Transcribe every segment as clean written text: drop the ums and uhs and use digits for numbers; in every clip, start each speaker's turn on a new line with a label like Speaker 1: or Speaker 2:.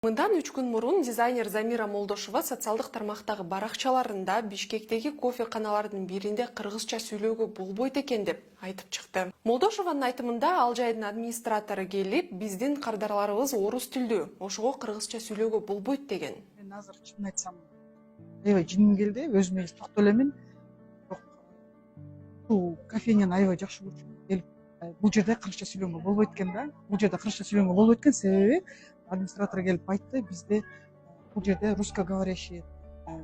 Speaker 1: Мындан 3 күн мурун дизайнер Замира Молдошева социалдык тармактагы баракчаларында Бишкектеги кофеканалардын биринде кыргызча сүйлөөгө болбойт экен деп айтып чыкты. Молдошеванын айтымында ал жайдын администратору келип, биздин кардарларыбыз орус tilдүү, ошого кыргызча сүйлөөгө болбойт деген.
Speaker 2: Мен азыр чынын айтсам, аябай жиним келди, өзүмө эле токтоло элемин. Бирок бул кофейняны аябай жакшы көрчүмүн. Келип, бул жерде кыргызча сүйлөнгөнгө болбойт экен да. Бул жерде кыргызча сүйлөнгөнгө болбойт экен, себеби администратор келип айтты, бизде бул жерде русскоговорящий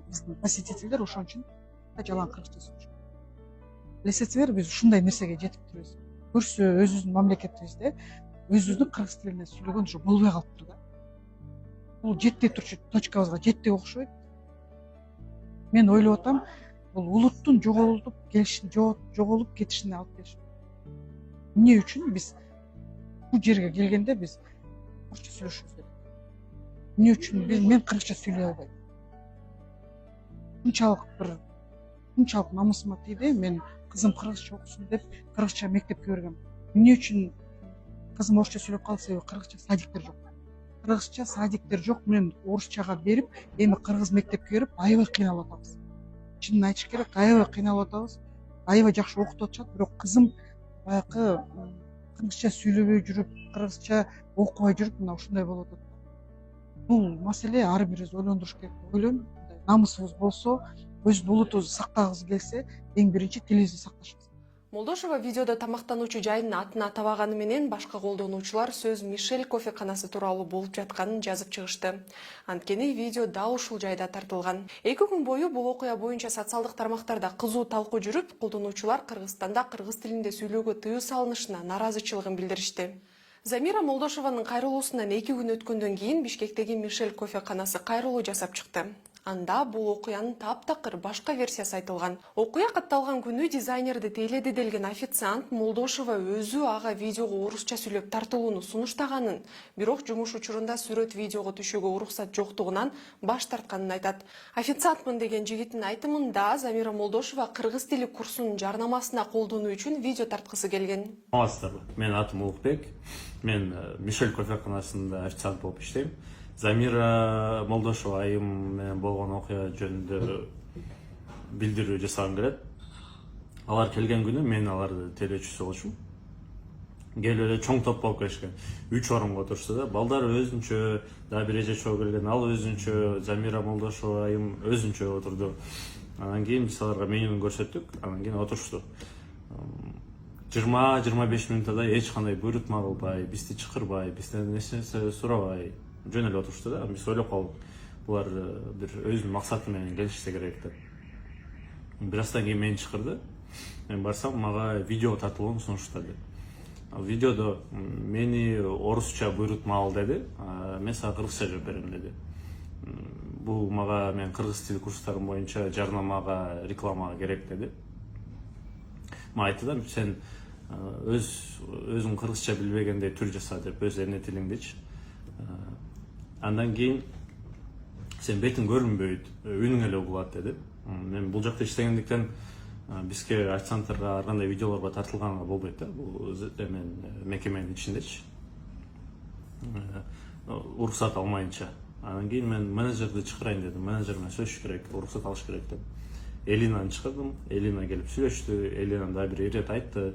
Speaker 2: биздин посетительдер, ошон үчүн жалаң кыргызча сүйлөшөт. Билесиңер, биз ушундай нерсеге жетиптирбиз. Көрсө өзүбүздүн мамлекетибизде өзүбүздүн кыргыз тилинде сүйлөгөн уже болбой калыптыр да. Бул жетти турчу точкабызга жетти окшойт. Мен ойлоп атам, бул улуттун жоголуп кетишине алып келишет. Эмне үчүн биз бул жерге келгенде биз кыргызча сүйлөшүбүз керек? Эмне үчүн мен кыргызча сүйлөй албайм? Мынчалык намысыма тийди, мен кызым кыргызча окусун деп кыргызча мектепке бергем. Эмне үчүн кызым орусча сүйлөп калды? Себеби кыргызча садиктер жок. Кыргызча садиктер жок, мен орусчага берип, эми кыргыз мектепке берип аябай кыйналып атабыз. Чынын айтыш керек, аябай кыйналып атабыз. Аябай жакшы окутуп атышат, бирок кызым баягы кыргызча сүйлөбөй жүрүп, кыргызча окубай жүрүп, мына ушундай болуп атат. Бул маселе ар бирибиз ойлондуруш керек деп ойлойм. Намысыбыз болсо, өзүбүздүн улутубузду сактагыбыз келсе, эң биринчи тилибизди сакташыбыз.
Speaker 1: Молдошева видеодо тамактануучу жайдын атын атабаганы менен башка колдонуучулар сөз Мишель кофеканасы тууралуу болуп жатканын жазып чыгышты. Анткени видео дал ушул жайда тартылган. 2 күн бою бул окуя боюнча социалдык тармактарда кызуу талкуу жүрүп, колдонуучулар Кыргызстанда кыргыз тилинде сүйлөөгө тыюу салынышына нааразычылыгын билдиришти. Замира Молдошеванын кайрылуусунан 2 күн өткөндөн кийин Бишкектеги Мишель кофеканасы кайрылуу жасап чыкты. Анда бул окуянын таптакыр башка версиясы айтылган. Окуя катталган күнү дизайнерди тейледи делген официант Молдошева өзү ага видеого орусча сүйлөп тартылууну сунуштаганын, бирок жумуш учурунда сүрөт видеого түшүүгө уруксат жоктугунан баш тартканын айтат. Официантмын деген жигиттин айтымында Замира Молдошева кыргыз тили курсунун жарнамасына колдонуу үчүн видео тарткысы келген.
Speaker 3: Менин атым Улукбек. Мен Мишель кофеканасында официант болуп иштейм. Замира Молдошева айым менен болгон окуя жөнүндө билдирүү жасагым келет. Алар келген күнү мен аларды тейлөөчүсү болчумун. Келип эле чоң топ болуп келишкен. 3 орунга отурушты да. Балдар өзүнчө, дагы бир эже чогуу келген, ал өзүнчө, Замира Молдошева айым өзүнчө отурду. Анан кийин биз аларга менюну көрсөттүк, анан кийин отурушту. 20-25 минутта эч кандай буйрутма кылбай, бизди чакырбай, бизден эч нерсе сурабай жөн эле отурушту да. Биз ойлоп калдык, булар бир өзүнүн максаты менен келишсе керек деп. Бир аздан кийин мени чакырды. Мен барсам, мага видео тартылууну сунуштады. Видеодо мени орусча буйрутма ал деди, мен сага кыргызча жооп берем деди. Бул мага мен кыргыз тили курстарым боюнча жарнамага, рекламага керек деди. Мага айтты да, сен өзүң кыргызча билбегендей түр жаса деп, өз эне тилиңдичи. Андан кийин сен бетиң көрүнбөйт, үнүң эле угулат деди. Мен бул жакта иштегендиктен бизге официанттарга ар кандай видеолорго тартылганга болбойт да. Бул мен мекеменин ичиндечи. Уруксат алмайынча. Андан кийин мен менеджерди чакырайын дедим. Менеджер менен сүйлөшүш керек, уруксат алыш керек деп. Элинаны чакырдым. Элина келип сүйлөштү. Элина да бир ирет айтты.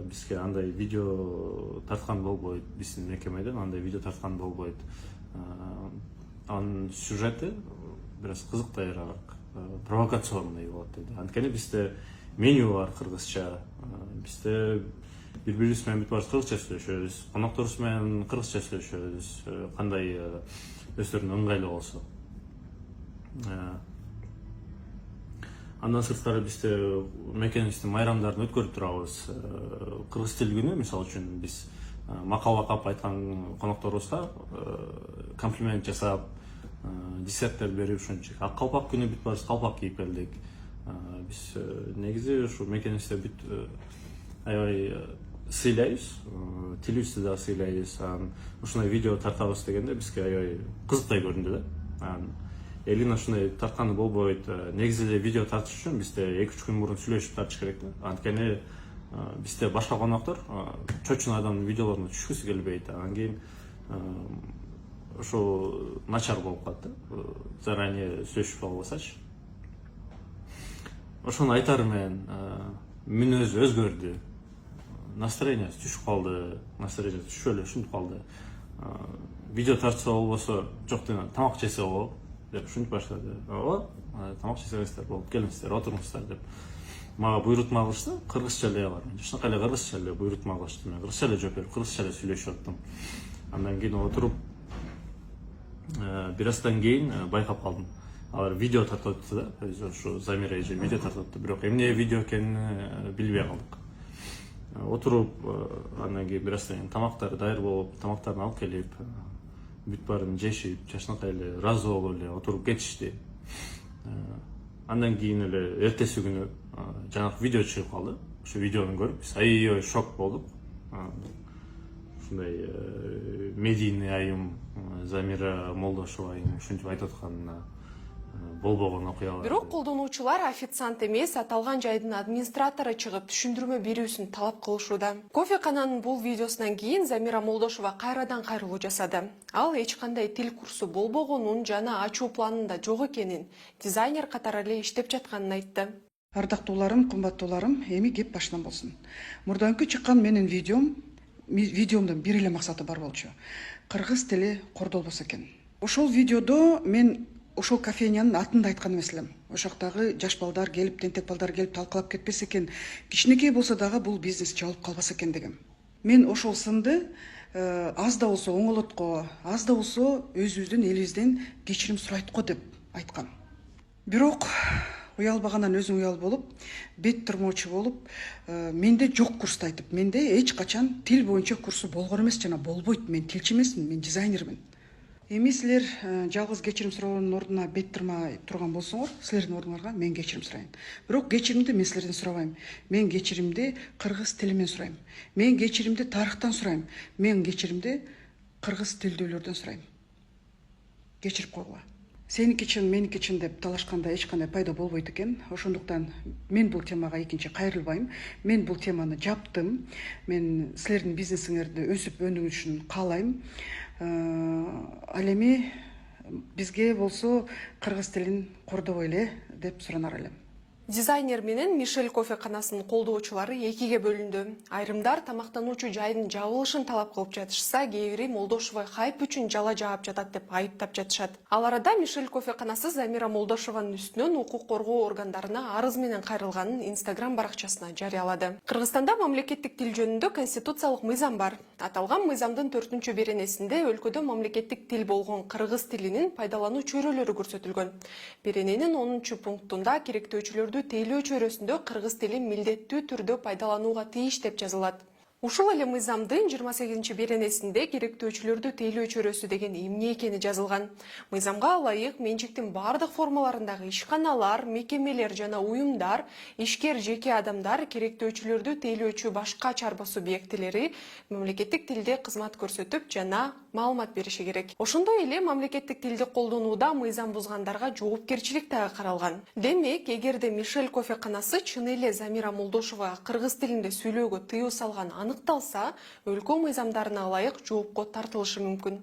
Speaker 3: Бизге андай видео тарткан болбойт, биздин мекемеден андай видео тарткан болбойт. Анын сюжети бир аз кызыктайраак, провокационный болот деди. Анткени бизде меню бар кыргызча, бизде бири-бирибиз менен бүт баарыбыз кыргызча сүйлөшөбүз, конокторубуз менен кыргызча сүйлөшөбүз, кандай өздөрүнө ыңгайлуу болсо. Андан сырткары бизде мекенибиздин майрамдарын өткөрүп турабыз. Кыргыз тил күнү, мисалы үчүн, биз макал-макап айткан конокторубузга комплимент жасап, десерттер берип, ушунча. Ак калпак күнү бүт баарыбыз калпак кийип келдик. Биз негизи ушу мекенибизде бүт аябай сыйлайбыз, тилибизди да сыйлайбыз. Ушундай видео тартабыз дегенде бизге аябай кызыктай көрүндү да. Элина ушундай тартканы болбойт. Негизи эле видео тартыш үчүн бизде 2-3 күн мурун сүйлөшүп тартыш керек да. Анткени бизде башка коноктор чочун адамдын видеолоруна түшкүсү келбейт. Анан кийин ошол начар болуп калат да, заранее сүйлөшүп албасачы. Ошону айтарым мен, мүнөзү өзгөрдү, настроениясы түшүп калды, настроениясы түшүп эле ушинтип калды. Видео тартса болбосо, жок тамак жесе болот деп ушинтип баштады. Ооба, тамак жесеңиздер болот, келиңиздер, отуруңуздар деп мага буйрутма кылышты. Кыргызча эле бар. Ушунакай эле кыргызча эле буйрутма кылышты. Мен кыргызча эле жооп берип, кыргызча эле сүйлөшүп аттым. Андан кийин отуруп, бир аздан кийин байкап калдым. Алар видео тартып атты да, ушу Замира эже видео тартып атты. Бирок эмне видео экенин билбей калдык. Отуруп, андан кийин бир аздан кийин тамактары даяр болуп, тамактарын алып келип, бүт баарын жешип, жашынакай эле ыраазы болуп эле отуруп кетишти. Андан кийин эле эртеси күнү жанагы видео чыгып калды. Ошо видеону көрүп биз аябай шок болдук. Ушундай медийный айым Замира Молдошева айым ушинтип айтып атканына болбогон окуялар.
Speaker 1: Бирок колдонуучулар официант эмес, аталган жайдын администратору чыгып түшүндүрмө берүүсүн талап кылышууда. Кофекананын бул видеосунан кийин Замира Молдошева кайрадан кайрылуу жасады. Ал эч кандай тил курсу болбогонун жана ачуу планында жок экенин, дизайнер катары эле иштеп жатканын айтты.
Speaker 2: Ардактууларым, кымбаттууларым, эми кеп башынан болсун. Мурданкы чыккан менин видеомдун бир эле максаты бар болчу. Кыргыз тили кордолбосо экен. Ошол видеодо мен ошол кофейнянын атын да айткан эмес элем. Ошоктогы жаш балдар келип, тентек балдар келип талкалап кетпесе экен, кичинекей болсо дагы бул бизнес жабылып калбаса экен дегем. Мен ошол сынды аз да болсо оңолотко, аз да болсо өзүбүздүн элибизден кечирим сурайт го деп айткам. Бирок уялбагандан өзүң уял болуп, бет турмоочу болуп, менде жок курсту айтып, менде эч качан тил боюнча курсу болгон эмес жана болбойт. Мен тилчи эмесмин, мен дизайнермин. Эми силер жалгыз кечирим суроонун ордуна бет турмай турган болсоңор, силердин ордуңарга мен кечирим сурайм. Бирок кечиримди мен силерден сурабайм. Мен кечиримди кыргыз тилимен сурайм. Мен кечиримди тарыхтан сурайм. Мен кечиримди кыргыз тилдүүлөрдөн сурайм. Кечирип койгула. Сеники чын, меники чын деп талашканда эч кандай пайда болбойт экен. Ошондуктан мен бул темага экинчи кайрылбайм. Мен бул теманы жаптым. Мен силердин бизнесиңерди өсүп өнүгүшүн каалайм. Ал эми бизге болсо кыргыз тилин кордобой эле деп суранар элем.
Speaker 1: Дизайнер менен Мишель кофеканасынын колдоочулары экиге бөлүндү. Айрымдар тамактануучу жайдын жабылышын талап кылып жатышса, кээ бири Молдошева хайп үчүн жала жаап жатат деп айыптап жатышат. Ал арада Мишель кофеканасы Замира Молдошеванын үстүнөн укук коргоо органдарына арыз менен кайрылганын Instagram баракчасына жарыялады. Кыргызстанда мамлекеттик тил жөнүндө конституциялык мыйзам бар. Аталган мыйзамдын 4-беренесинде өлкөдө мамлекеттик тил болгон кыргыз тилинин пайдалануу чөйрөлөрү көрсөтүлгөн. Берененин 10-пунктунда керектөөчүлөрдү тейлөө чөйрөсүндө кыргыз тилин милдеттүү түрдө пайдаланууга тийиш деп жазылат. Ушул эле мыйзамдын 28-беренесинде керектөөчүлөрдү тейлөө чөйрөсү деген эмне экени жазылган. Мыйзамга ылайык менчиктин бардык формаларындагы ишканалар, мекемелер жана уюмдар, ишкер жеке адамдар, керектөөчүлөрдү тейлөөчү башка чарба субъектилери мамлекеттик тилде кызмат көрсөтүп жана маалымат бериши керек. Ошондой эле мамлекеттик тилди колдонууда мыйзам бузгандарга жоопкерчилик дагы каралган. Демек, эгерде Мишель кофеканасы чын эле Замира Молдошева кыргыз тилинде сүйлөөгө тыюу салган аныкталса, өлкө мыйзамдарына ылайык жоопко тартылышы мүмкүн.